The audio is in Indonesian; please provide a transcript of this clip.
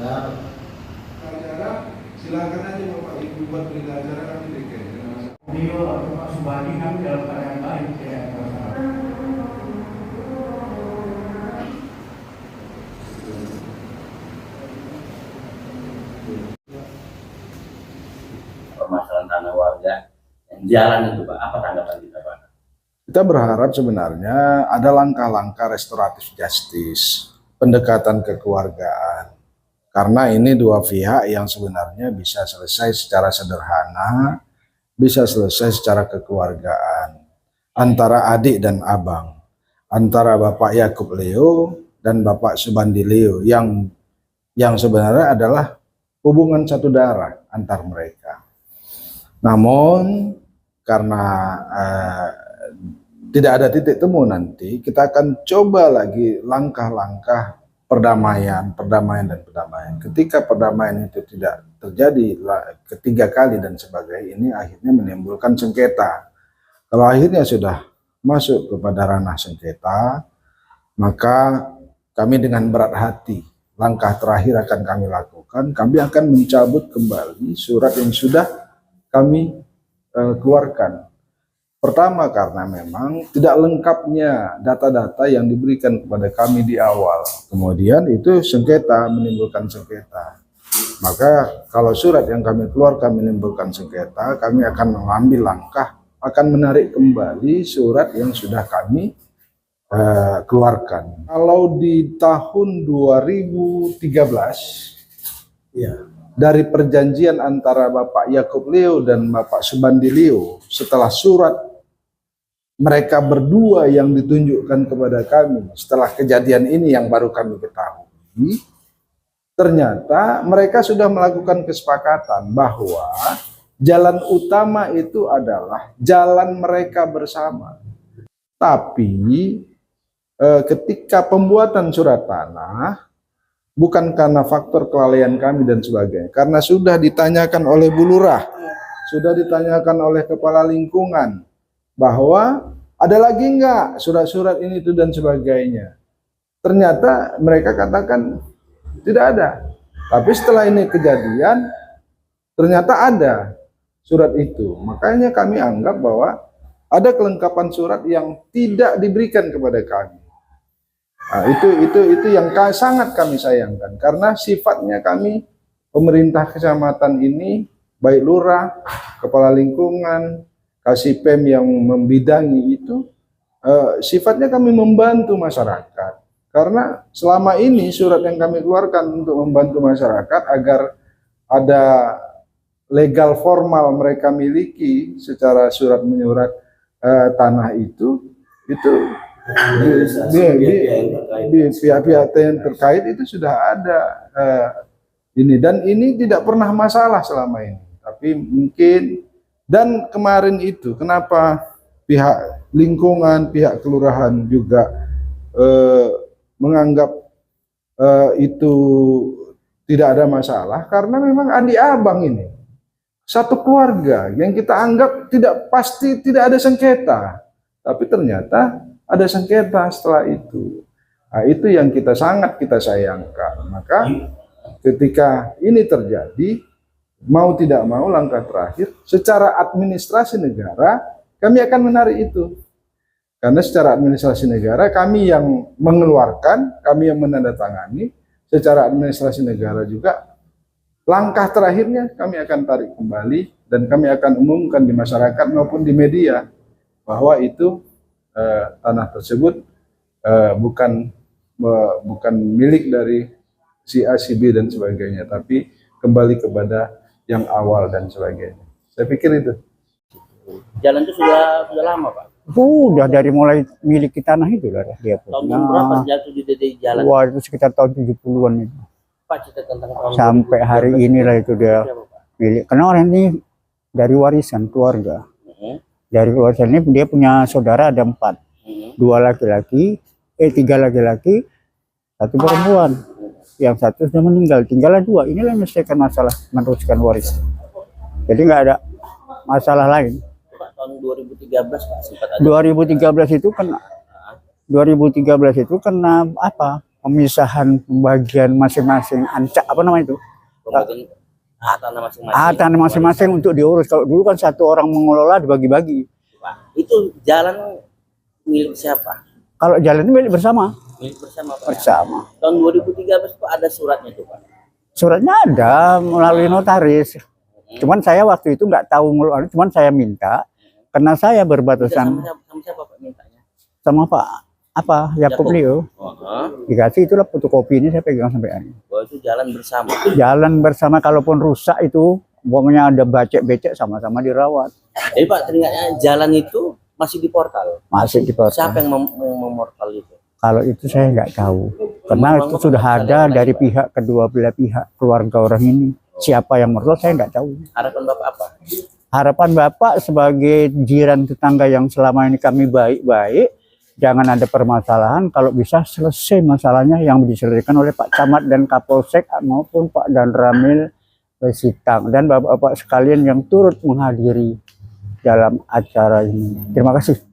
Ya, acara silakan aja Bapak Ibu buat berita acara kami berikan. Beliau atau Pak Subadi kami dalam keadaan baik, tidak ada masalah. permasalahan tanah warga yang jalan itu Pak, apa tanggapan kita Pak? Kita berharap sebenarnya ada langkah-langkah restoratif justice, pendekatan kekeluargaan. Karena ini dua pihak yang sebenarnya bisa selesai secara sederhana, bisa selesai secara kekeluargaan. Antara adik dan abang, antara Bapak Yakub Leo dan Bapak Subandi Leo yang sebenarnya adalah hubungan satu darah antar mereka. Namun karena tidak ada titik temu nanti, kita akan coba lagi langkah-langkah perdamaian. Ketika perdamaian itu tidak terjadi ketiga kali dan sebagainya, ini akhirnya menimbulkan sengketa. Kalau akhirnya sudah masuk kepada ranah sengketa, maka kami dengan berat hati, langkah terakhir akan kami lakukan, kami akan mencabut kembali surat yang sudah kami keluarkan. Pertama, karena memang tidak lengkapnya data-data yang diberikan kepada kami di awal. Kemudian itu sengketa, menimbulkan sengketa. Maka kalau surat yang kami keluarkan menimbulkan sengketa, kami akan mengambil langkah, akan menarik kembali surat yang sudah kami keluarkan. Kalau di tahun 2013, ya, dari perjanjian antara Bapak Yakub Leo dan Bapak Subandi Leo, setelah surat mereka berdua yang ditunjukkan kepada kami, setelah kejadian ini yang baru kami ketahui, ternyata mereka sudah melakukan kesepakatan bahwa jalan utama itu adalah jalan mereka bersama. Tapi ketika pembuatan surat tanah, bukan karena faktor kelalaian kami dan sebagainya, karena sudah ditanyakan oleh Bu Lurah, sudah ditanyakan oleh kepala lingkungan, bahwa ada lagi enggak surat-surat ini itu dan sebagainya. Ternyata mereka katakan tidak ada. Tapi setelah ini kejadian, ternyata ada surat itu. Makanya kami anggap bahwa ada kelengkapan surat yang tidak diberikan kepada kami. Nah, itu yang sangat kami sayangkan, karena sifatnya kami pemerintah kecamatan ini, baik lurah, kepala lingkungan, Kasipem yang membidangi itu, sifatnya kami membantu masyarakat. Karena selama ini surat yang kami keluarkan untuk membantu masyarakat agar ada legal formal mereka miliki secara surat menyurat tanah itu di pihak-pihak yang terkait itu sudah ada ini, dan ini tidak pernah masalah selama ini. Tapi mungkin, dan kemarin itu kenapa pihak lingkungan, pihak kelurahan juga menganggap itu tidak ada masalah, karena memang adik abang ini satu keluarga yang kita anggap tidak ada sengketa, tapi ternyata ada sengketa setelah itu. Nah, itu yang sangat kita sayangkan. Maka ketika ini terjadi, mau tidak mau langkah terakhir secara administrasi negara kami akan menarik itu. Karena secara administrasi negara kami yang mengeluarkan, kami yang menandatangani, secara administrasi negara juga langkah terakhirnya kami akan tarik kembali, dan kami akan umumkan di masyarakat maupun di media bahwa itu tanah tersebut bukan milik dari si A, si B dan sebagainya, tapi kembali kepada yang awal dan sebagainya. Saya pikir itu. Jalan itu sudah lama Pak? Udah dari mulai miliki tanah itu lah dia punya. Tahun berapa jatuh di jalan? Wah, itu sekitar tahun 70-an itu. Pak, cerita tentang tahun Sampai hari inilah itu dia milik. Karena orang ini dari warisan keluarga. Dari warisan ini dia punya saudara ada 4. 2 laki-laki, 3 laki-laki, 1 perempuan. Yang 1 sudah meninggal, tinggallah 2. Inilah yang menyelesaikan masalah meneruskan waris. Jadi nggak ada masalah lain. Pak, tahun 2013 Pak sempat ada. 2013 itu kena apa? pemisahan pembagian masing-masing ancak apa namanya itu? Pembagian tanah masing-masing. Tanah masing-masing untuk diurus. Kalau dulu kan satu orang mengelola dibagi-bagi. Pak, itu jalan milik siapa? Kalau jalan ini milik bersama. Milik bersama Pak. Bersama. Tahun 2013 Pak ada suratnya tuh Pak. Suratnya ada melalui notaris. Cuman saya waktu itu nggak tahu ngeluarin, cuman saya minta karena saya berbatasan Sama siapa Pak mintanya? sama Pak apa Yakub Yakub. Leo. Oh, Dikasih itulah fotokopi ini saya pegang sampai ini. bahwa itu jalan bersama. Jalan bersama, kalaupun rusak itu umpamanya ada becek-becek sama-sama dirawat. Jadi Pak teringatnya jalan itu masih di portal. Masih di portal. Siapa yang memortal itu? Kalau itu saya nggak tahu. Karena itu sudah ada dari pihak kedua belah pihak keluarga orang ini. Siapa yang mertua saya nggak tahu. Harapan Bapak apa? Harapan Bapak sebagai jiran tetangga yang selama ini kami baik-baik, jangan ada permasalahan. Kalau bisa selesai masalahnya yang diselesaikan oleh Pak Camat dan Kapolsek maupun Pak Danramil Sitang dan bapak-bapak sekalian yang turut menghadiri dalam acara ini. Terima kasih.